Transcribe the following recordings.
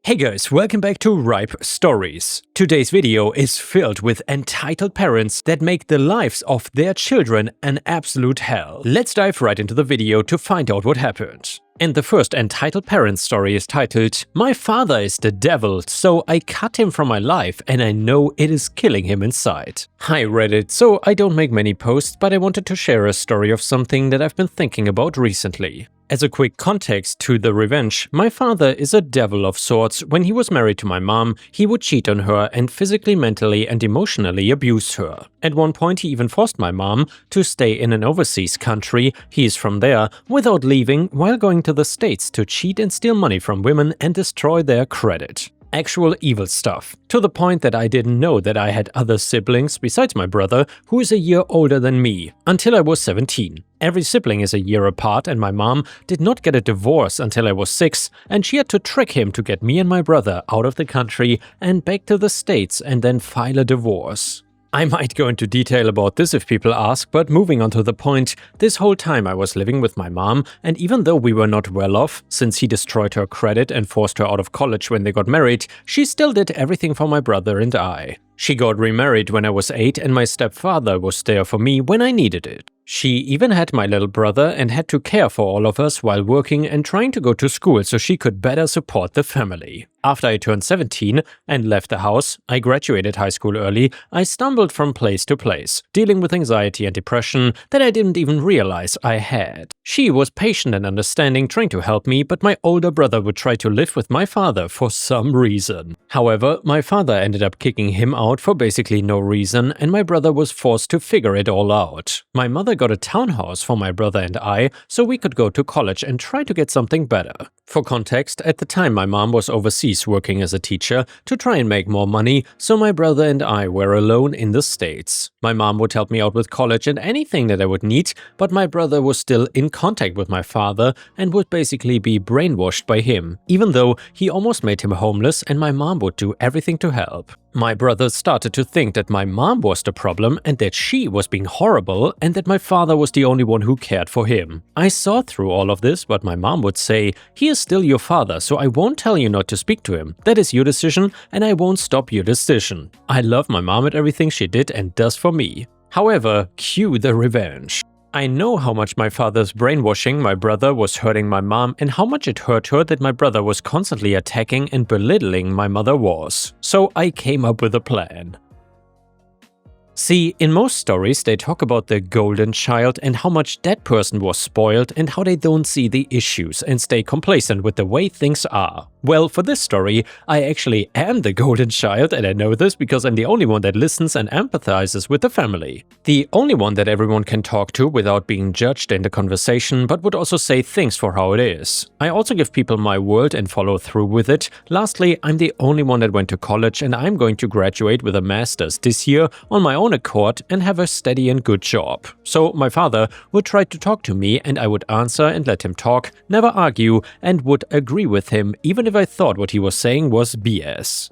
Hey guys, welcome back to Ripestories. Today's video is filled with entitled parents that make the lives of their children an absolute hell. Let's dive right into the video to find out what happened. And the first entitled parent story is titled, "My father is the devil, so I cut him from my life and I know it is killing him inside." Hi Reddit, so I don't make many posts, but I wanted to share a story of something that I've been thinking about recently. As a quick context to the revenge, my father is a devil of sorts. When he was married to my mom, he would cheat on her and physically, mentally and emotionally abuse her. At one point he even forced my mom to stay in an overseas country, he is from there, without leaving, while going to the States to cheat and steal money from women and destroy their credit. Actual evil stuff, to the point that I didn't know that I had other siblings besides my brother, who is a year older than me, until I was 17. Every sibling is a year apart and my mom did not get a divorce until I was 6, and she had to trick him to get me and my brother out of the country and back to the States and then file a divorce. I might go into detail about this if people ask, but moving on to the point, this whole time I was living with my mom, and even though we were not well off, since he destroyed her credit and forced her out of college when they got married, she still did everything for my brother and I. She got remarried when I was 8 and my stepfather was there for me when I needed it. She even had my little brother and had to care for all of us while working and trying to go to school so she could better support the family. After I turned 17 and left the house, I graduated high school early, I stumbled from place to place, dealing with anxiety and depression that I didn't even realize I had. She was patient and understanding, trying to help me, but my older brother would try to live with my father for some reason. However, my father ended up kicking him out for basically no reason, and my brother was forced to figure it all out. My mother got a townhouse for my brother and I, so we could go to college and try to get something better. For context, at the time my mom was overseas working as a teacher to try and make more money, so my brother and I were alone in the States. My mom would help me out with college and anything that I would need, but my brother was still in contact with my father and would basically be brainwashed by him, even though he almost made him homeless and my mom would do everything to help. My brother started to think that my mom was the problem and that she was being horrible and that my father was the only one who cared for him. I saw through all of this, but my mom would say, "He is still your father, so I won't tell you not to speak to him. That is your decision and I won't stop your decision." I love my mom and everything she did and does for me. However, cue the revenge. I know how much my father's brainwashing my brother was hurting my mom and how much it hurt her that my brother was constantly attacking and belittling my mother was. So I came up with a plan. See, in most stories they talk about the golden child and how much that person was spoiled and how they don't see the issues and stay complacent with the way things are. Well, for this story, I actually am the golden child, and I know this because I'm the only one that listens and empathizes with the family. The only one that everyone can talk to without being judged in the conversation, but would also say things for how it is. I also give people my word and follow through with it. Lastly, I'm the only one that went to college and I'm going to graduate with a master's this year on my own accord and have a steady and good job. So my father would try to talk to me and I would answer and let him talk, never argue, and would agree with him even if I thought what he was saying was BS.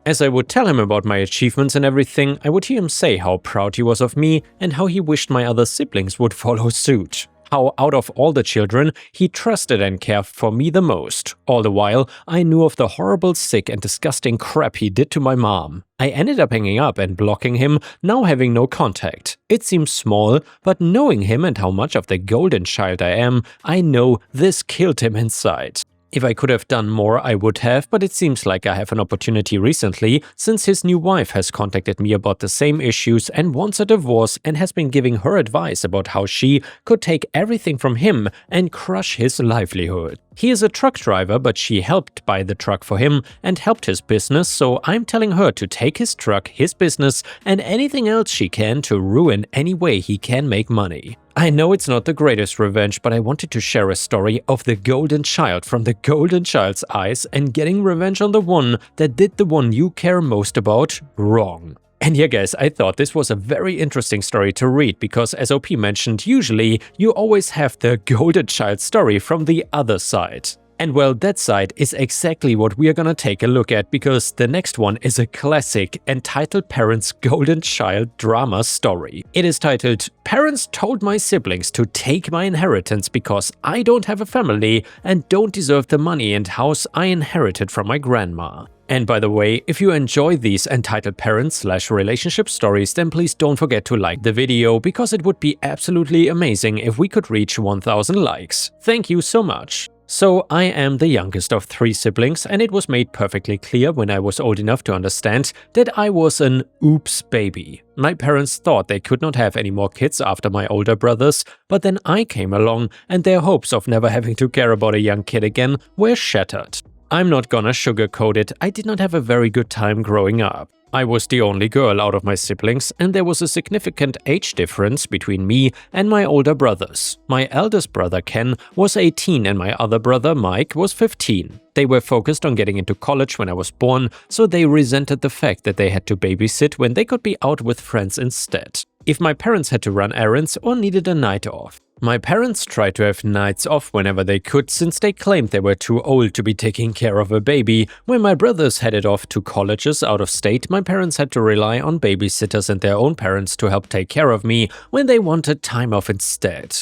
As I would tell him about my achievements and everything, I would hear him say how proud he was of me and how he wished my other siblings would follow suit. How out of all the children, he trusted and cared for me the most. All the while, I knew of the horrible, sick and disgusting crap he did to my mom. I ended up hanging up and blocking him, now having no contact. It seems small, but knowing him and how much of the golden child I am, I know this killed him inside. If I could have done more, I would have, but it seems like I have an opportunity recently, since his new wife has contacted me about the same issues and wants a divorce and has been giving her advice about how she could take everything from him and crush his livelihood. He is a truck driver, but she helped buy the truck for him and helped his business, so I'm telling her to take his truck, his business, and anything else she can to ruin any way he can make money. I know it's not the greatest revenge, but I wanted to share a story of the golden child from the golden child's eyes and getting revenge on the one that did the one you care most about wrong. And yeah guys, I thought this was a very interesting story to read because, as OP mentioned, usually you always have the golden child story from the other side. And well, that side is exactly what we are gonna take a look at, because the next one is a classic entitled parents golden child drama story. It is titled "Parents Told My Siblings to Take My Inheritance Because I Don't Have a Family and Don't Deserve the Money and House I Inherited from My Grandma." And by the way, if you enjoy these entitled parents/relationship stories, then please don't forget to like the video, because it would be absolutely amazing if we could reach 1000 likes. Thank you so much! So, I am the youngest of 3 siblings, and it was made perfectly clear when I was old enough to understand that I was an oops baby. My parents thought they could not have any more kids after my older brothers, but then I came along, and their hopes of never having to care about a young kid again were shattered. I'm not gonna sugarcoat it, I did not have a very good time growing up. I was the only girl out of my siblings, and there was a significant age difference between me and my older brothers. My eldest brother Ken was 18 and my other brother Mike was 15. They were focused on getting into college when I was born, so they resented the fact that they had to babysit when they could be out with friends instead. If my parents had to run errands or needed a night off. My parents tried to have nights off whenever they could, since they claimed they were too old to be taking care of a baby. When my brothers headed off to colleges out of state, my parents had to rely on babysitters and their own parents to help take care of me when they wanted time off instead.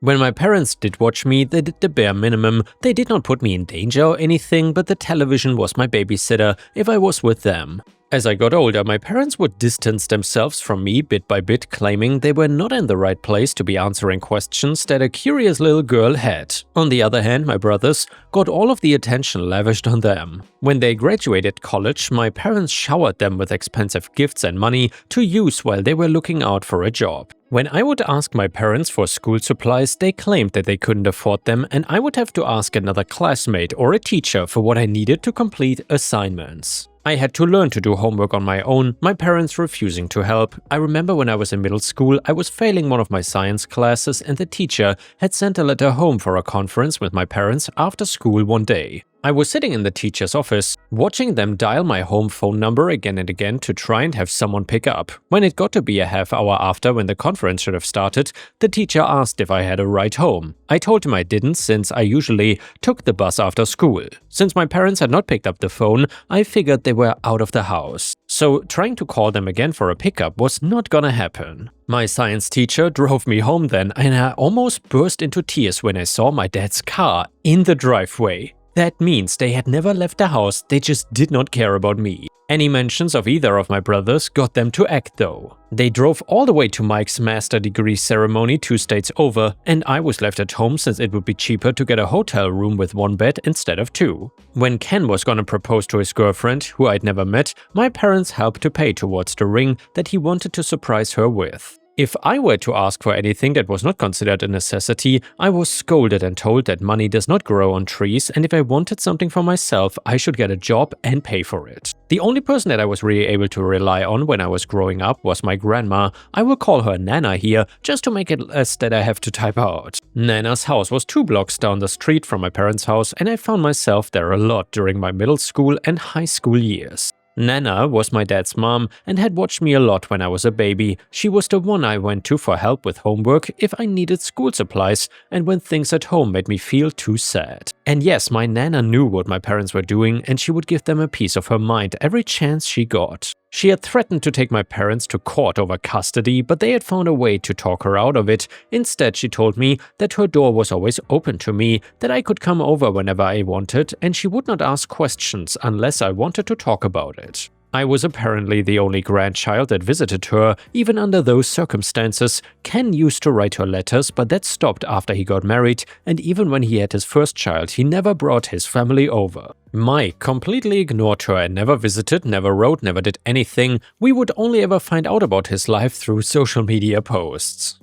When my parents did watch me, they did the bare minimum. They did not put me in danger or anything, but the television was my babysitter if I was with them. As I got older, my parents would distance themselves from me bit by bit, claiming they were not in the right place to be answering questions that a curious little girl had. On the other hand, my brothers got all of the attention lavished on them. When they graduated college, my parents showered them with expensive gifts and money to use while they were looking out for a job. When I would ask my parents for school supplies, they claimed that they couldn't afford them, and I would have to ask another classmate or a teacher for what I needed to complete assignments. I had to learn to do homework on my own, my parents refusing to help. I remember when I was in middle school, I was failing one of my science classes, and the teacher had sent a letter home for a conference with my parents after school one day. I was sitting in the teacher's office, watching them dial my home phone number again and again to try and have someone pick up. When it got to be a half hour after when the conference should have started, the teacher asked if I had a ride home. I told him I didn't, since I usually took the bus after school. Since my parents had not picked up the phone, I figured they were out of the house. So trying to call them again for a pickup was not gonna happen. My science teacher drove me home then, and I almost burst into tears when I saw my dad's car in the driveway. That means they had never left the house, they just did not care about me. Any mentions of either of my brothers got them to act though. They drove all the way to Mike's master degree ceremony 2 states over, and I was left at home since it would be cheaper to get a hotel room with 1 bed instead of 2. When Ken was gonna propose to his girlfriend, who I'd never met, my parents helped to pay towards the ring that he wanted to surprise her with. If I were to ask for anything that was not considered a necessity, I was scolded and told that money does not grow on trees, and if I wanted something for myself, I should get a job and pay for it. The only person that I was really able to rely on when I was growing up was my grandma. I will call her Nana here, just to make it less that I have to type out. Nana's house was 2 blocks down the street from my parents' house, and I found myself there a lot during my middle school and high school years. Nana was my dad's mom and had watched me a lot when I was a baby. She was the one I went to for help with homework, if I needed school supplies, and when things at home made me feel too sad. And yes, my Nana knew what my parents were doing, and she would give them a piece of her mind every chance she got. She had threatened to take my parents to court over custody, but they had found a way to talk her out of it. Instead, she told me that her door was always open to me, that I could come over whenever I wanted, and she would not ask questions unless I wanted to talk about it. I was apparently the only grandchild that visited her. Even under those circumstances, Ken used to write her letters, but that stopped after he got married, and even when he had his first child, he never brought his family over. Mike completely ignored her and never visited, never wrote, never did anything. We would only ever find out about his life through social media posts.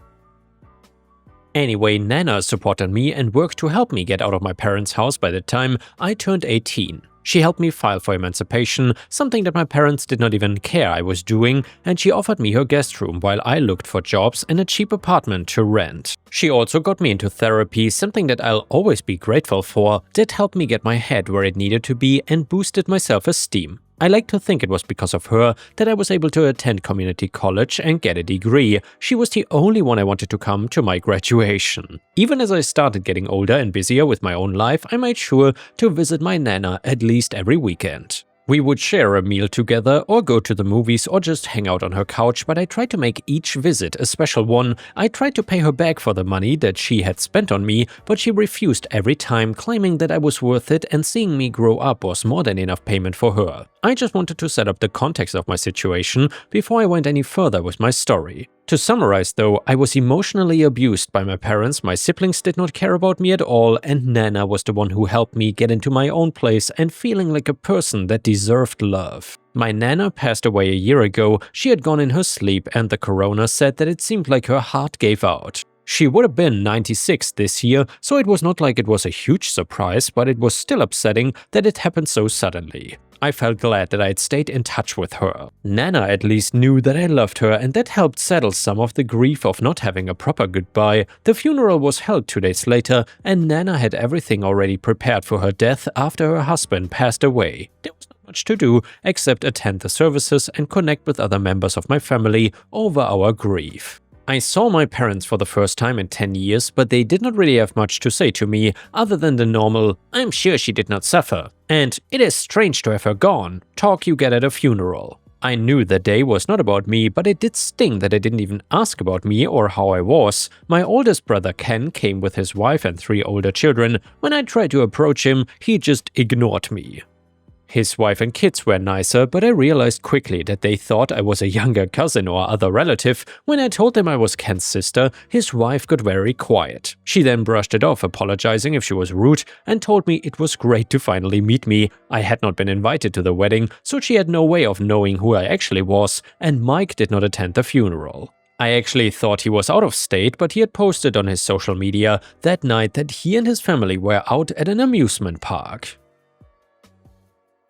Anyway, Nana supported me and worked to help me get out of my parents' house by the time I turned 18. She helped me file for emancipation, something that my parents did not even care I was doing, and she offered me her guest room while I looked for jobs and a cheap apartment to rent. She also got me into therapy, something that I'll always be grateful for, that helped me get my head where it needed to be and boosted my self-esteem. I like to think it was because of her that I was able to attend community college and get a degree. She was the only one I wanted to come to my graduation. Even as I started getting older and busier with my own life, I made sure to visit my Nana at least every weekend. We would share a meal together or go to the movies or just hang out on her couch, but I tried to make each visit a special one. I tried to pay her back for the money that she had spent on me, but she refused every time, claiming that I was worth it and seeing me grow up was more than enough payment for her. I just wanted to set up the context of my situation before I went any further with my story. To summarize though, I was emotionally abused by my parents, my siblings did not care about me at all, and Nana was the one who helped me get into my own place and feeling like a person that deserved love. My Nana passed away a year ago. She had gone in her sleep and the coroner said that it seemed like her heart gave out. She would have been 96 this year, so it was not like it was a huge surprise, but it was still upsetting that it happened so suddenly. I felt glad that I had stayed in touch with her. Nana at least knew that I loved her, and that helped settle some of the grief of not having a proper goodbye. The funeral was held 2 days later, and Nana had everything already prepared for her death after her husband passed away. There was not much to do except attend the services and connect with other members of my family over our grief. I saw my parents for the first time in 10 years, but they did not really have much to say to me other than the normal, "I'm sure she did not suffer," and "it is strange to have her gone" talk you get at a funeral. I knew the day was not about me, but it did sting that they didn't even ask about me or how I was. My oldest brother Ken came with his wife and 3 older children. When I tried to approach him, he just ignored me. His wife and kids were nicer, but I realized quickly that they thought I was a younger cousin or other relative. When I told them I was Ken's sister, his wife got very quiet. She then brushed it off, apologizing if she was rude, and told me it was great to finally meet me. I had not been invited to the wedding, so she had no way of knowing who I actually was, and Mike did not attend the funeral. I actually thought he was out of state, but he had posted on his social media that night that he and his family were out at an amusement park.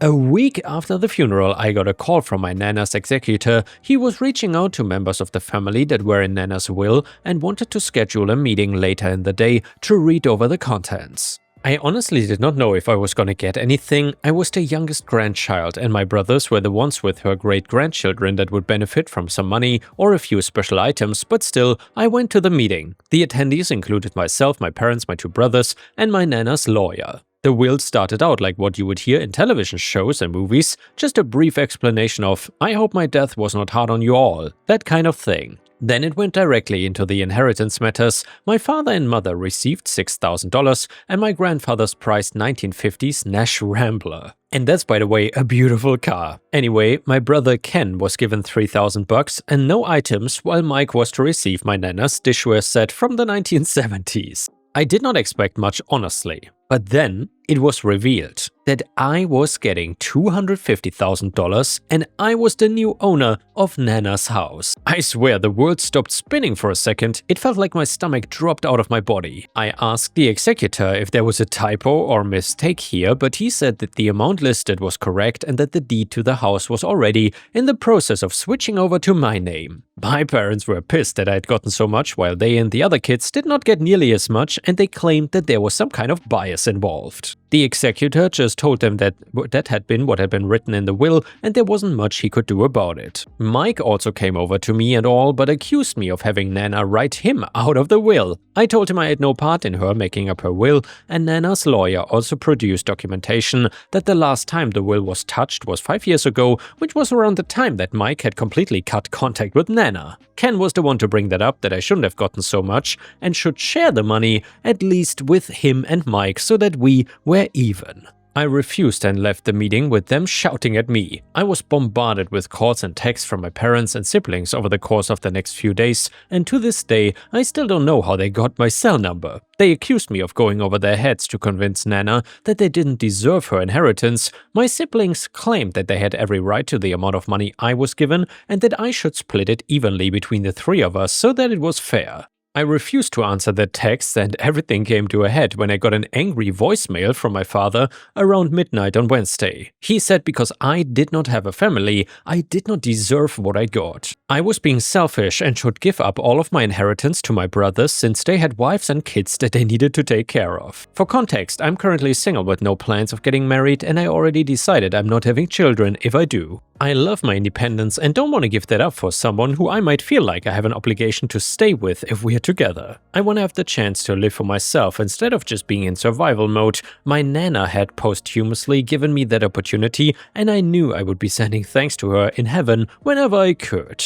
A week after the funeral, I got a call from my Nana's executor. He was reaching out to members of the family that were in Nana's will and wanted to schedule a meeting later in the day to read over the contents. I honestly did not know if I was gonna get anything. I was the youngest grandchild and my brothers were the ones with her great-grandchildren that would benefit from some money or a few special items, but still, I went to the meeting. The attendees included myself, my parents, my 2 brothers, and my Nana's lawyer. The will started out like what you would hear in television shows and movies, just a brief explanation of, "I hope my death was not hard on you all," that kind of thing. Then it went directly into the inheritance matters. My father and mother received $6,000 and my grandfather's prized 1950s Nash Rambler. And that's, by the way, a beautiful car. Anyway, my brother Ken was given $3,000 and no items, while Mike was to receive my Nana's dishware set from the 1970s. I did not expect much, honestly. But then it was revealed that I was getting $250,000 and I was the new owner of Nana's house. I swear the world stopped spinning for a second. It felt like my stomach dropped out of my body. I asked the executor if there was a typo or mistake here, but he said that the amount listed was correct and that the deed to the house was already in the process of switching over to my name. My parents were pissed that I had gotten so much while they and the other kids did not get nearly as much, and they claimed that there was some kind of bias involved. The executor just told them that that had been what had been written in the will and there wasn't much he could do about it. Mike also came over to me and all, but accused me of having Nana write him out of the will. I told him I had no part in her making up her will, and Nana's lawyer also produced documentation that the last time the will was touched was 5 years ago, which was around the time that Mike had completely cut contact with Nana. Ken was the one to bring that up, that I shouldn't have gotten so much and should share the money, at least with him and Mike, so that we were even. I refused and left the meeting with them shouting at me. I was bombarded with calls and texts from my parents and siblings over the course of the next few days, and to this day, I still don't know how they got my cell number. They accused me of going over their heads to convince Nana that they didn't deserve her inheritance. My siblings claimed that they had every right to the amount of money I was given and that I should split it evenly between the 3 of us so that it was fair. I refused to answer that text, and everything came to a head when I got an angry voicemail from my father around midnight on Wednesday. He said because I did not have a family, I did not deserve what I got. I was being selfish and should give up all of my inheritance to my brothers since they had wives and kids that they needed to take care of. For context, I'm currently single with no plans of getting married, and I already decided I'm not having children if I do. I love my independence and don't want to give that up for someone who I might feel like I have an obligation to stay with if we're together. I want to have the chance to live for myself instead of just being in survival mode. My Nana had posthumously given me that opportunity, and I knew I would be sending thanks to her in heaven whenever I could.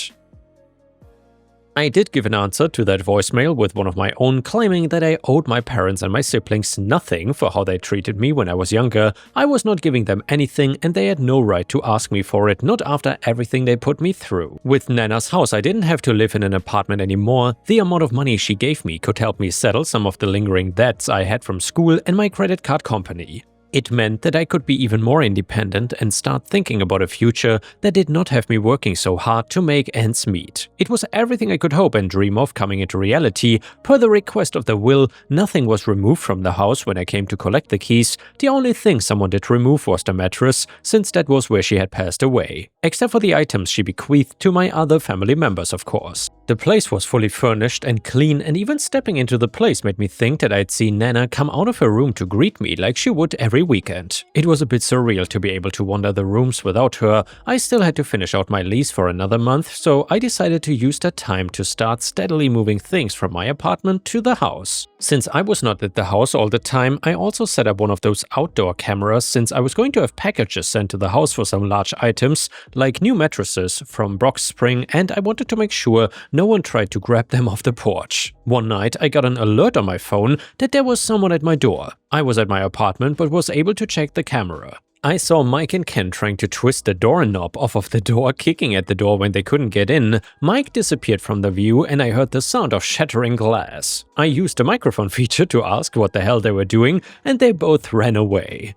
I did give an answer to that voicemail with one of my own, claiming that I owed my parents and my siblings nothing for how they treated me when I was younger. I was not giving them anything and they had no right to ask me for it, not after everything they put me through. With Nana's house, I didn't have to live in an apartment anymore. The amount of money she gave me could help me settle some of the lingering debts I had from school and my credit card company. It meant that I could be even more independent and start thinking about a future that did not have me working so hard to make ends meet. It was everything I could hope and dream of coming into reality. Per the request of the will, nothing was removed from the house when I came to collect the keys. The only thing someone did remove was the mattress, since that was where she had passed away. Except for the items she bequeathed to my other family members, of course. The place was fully furnished and clean, and even stepping into the place made me think that I'd seen Nana come out of her room to greet me like she would every weekend. It was a bit surreal to be able to wander the rooms without her. I still had to finish out my lease for another month, so I decided to use that time to start steadily moving things from my apartment to the house. Since I was not at the house all the time, I also set up one of those outdoor cameras since I was going to have packages sent to the house for some large items, like new mattresses from Brock's Spring, and I wanted to make sure no one tried to grab them off the porch. One night, I got an alert on my phone that there was someone at my door. I was at my apartment but was able to check the camera. I saw Mike and Ken trying to twist the doorknob off of the door, kicking at the door when they couldn't get in. Mike disappeared from the view and I heard the sound of shattering glass. I used the microphone feature to ask what the hell they were doing, and they both ran away.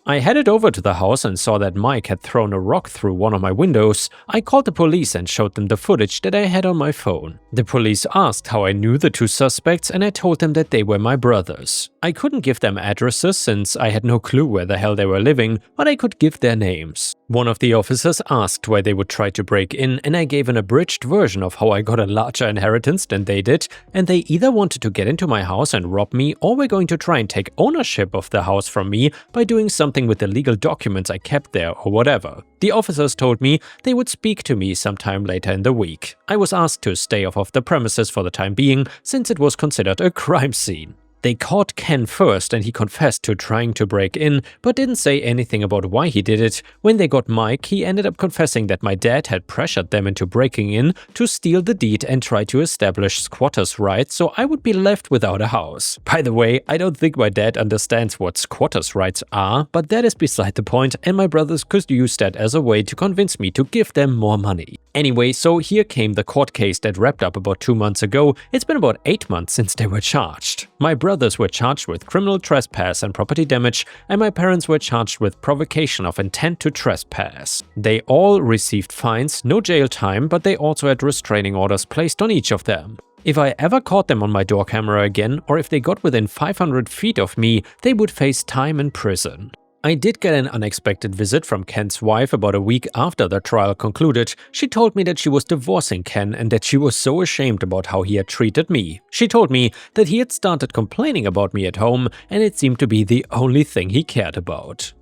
I headed over to the house and saw that Mike had thrown a rock through one of my windows. I called the police and showed them the footage that I had on my phone. The police asked how I knew the two suspects, and I told them that they were my brothers. I couldn't give them addresses since I had no clue where the hell they were living, but I could give their names. One of the officers asked why they would try to break in, and I gave an abridged version of how I got a larger inheritance than they did, and they either wanted to get into my house and rob me, or were going to try and take ownership of the house from me by doing something with the legal documents I kept there or whatever. The officers told me they would speak to me sometime later in the week. I was asked to stay off of the premises for the time being, since it was considered a crime scene. They caught Ken first and he confessed to trying to break in, but didn't say anything about why he did it. When they got Mike, he ended up confessing that my dad had pressured them into breaking in to steal the deed and try to establish squatters' rights so I would be left without a house. By the way, I don't think my dad understands what squatters' rights are, but that is beside the point, and my brothers could use that as a way to convince me to give them more money. Anyway, so here came the court case that wrapped up about 2 months ago. It's been about 8 months since they were charged. My brothers were charged with criminal trespass and property damage, and my parents were charged with provocation of intent to trespass. They all received fines, no jail time, but they also had restraining orders placed on each of them. If I ever caught them on my door camera again, or if they got within 500 feet of me, they would face time in prison. I did get an unexpected visit from Ken's wife about a week after the trial concluded. She told me that she was divorcing Ken and that she was so ashamed about how he had treated me. She told me that he had started complaining about me at home, and it seemed to be the only thing he cared about.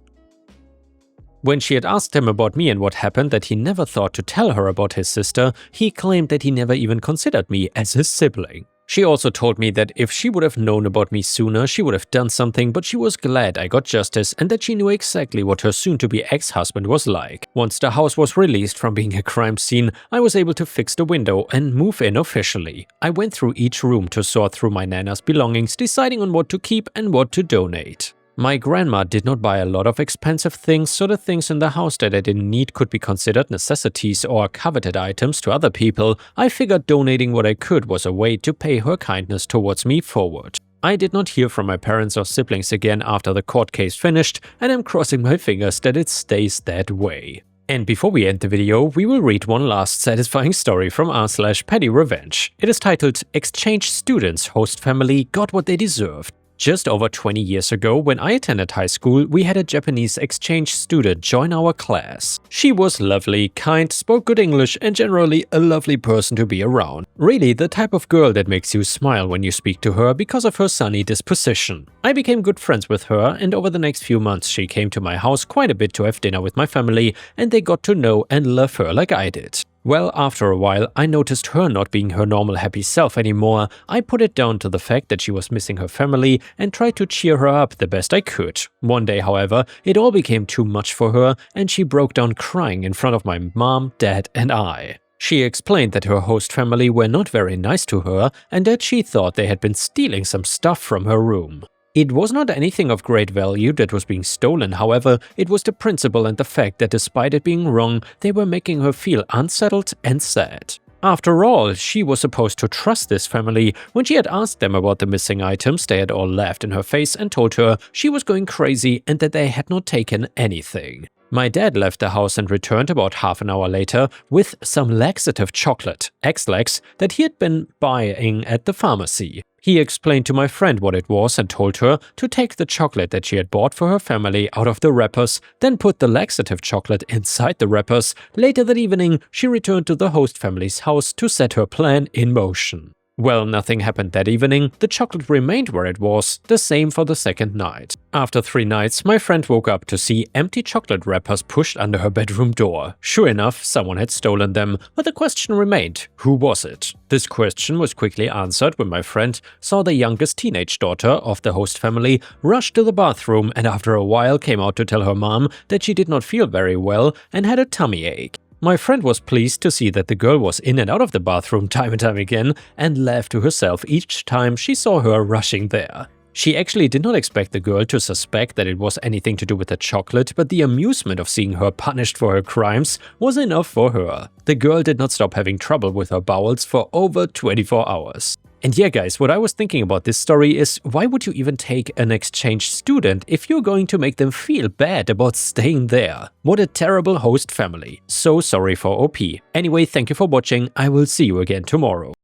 When she had asked him about me and what happened, that he never thought to tell her about his sister, he claimed that he never even considered me as his sibling. She also told me that if she would have known about me sooner, she would have done something, but she was glad I got justice and that she knew exactly what her soon-to-be ex-husband was like. Once the house was released from being a crime scene, I was able to fix the window and move in officially. I went through each room to sort through my Nana's belongings, deciding on what to keep and what to donate. My grandma did not buy a lot of expensive things, so the things in the house that I didn't need could be considered necessities or coveted items to other people. I figured donating what I could was a way to pay her kindness towards me forward. I did not hear from my parents or siblings again after the court case finished, and I'm crossing my fingers that it stays that way. And before we end the video, we will read one last satisfying story from r/petty revenge. It is titled Exchange Students Host Family Got What They Deserved. Just over 20 years ago, when I attended high school, we had a Japanese exchange student join our class. She was lovely, kind, spoke good English, and generally a lovely person to be around. Really the type of girl that makes you smile when you speak to her because of her sunny disposition. I became good friends with her, and over the next few months she came to my house quite a bit to have dinner with my family, and they got to know and love her like I did. Well, after a while, I noticed her not being her normal happy self anymore. I put it down to the fact that she was missing her family and tried to cheer her up the best I could. One day, however, it all became too much for her and she broke down crying in front of my mom, dad, and I. She explained that her host family were not very nice to her and that she thought they had been stealing some stuff from her room. It was not anything of great value that was being stolen, however, it was the principle and the fact that despite it being wrong, they were making her feel unsettled and sad. After all, she was supposed to trust this family. When she had asked them about the missing items, they had all laughed in her face and told her she was going crazy and that they had not taken anything. My dad left the house and returned about half an hour later with some laxative chocolate, X-Lax, that he had been buying at the pharmacy. He explained to my friend what it was and told her to take the chocolate that she had bought for her family out of the wrappers, then put the laxative chocolate inside the wrappers. Later that evening, she returned to the host family's house to set her plan in motion. Well, nothing happened that evening. The chocolate remained where it was, the same for the second night. After 3 nights, my friend woke up to see empty chocolate wrappers pushed under her bedroom door. Sure enough, someone had stolen them, but the question remained, who was it? This question was quickly answered when my friend saw the youngest teenage daughter of the host family rush to the bathroom and after a while came out to tell her mom that she did not feel very well and had a tummy ache. My friend was pleased to see that the girl was in and out of the bathroom time and time again and laughed to herself each time she saw her rushing there. She actually did not expect the girl to suspect that it was anything to do with the chocolate, but the amusement of seeing her punished for her crimes was enough for her. The girl did not stop having trouble with her bowels for over 24 hours. And yeah guys, what I was thinking about this story is, why would you even take an exchange student if you're going to make them feel bad about staying there? What a terrible host family. So sorry for OP. Anyway, thank you for watching, I will see you again tomorrow.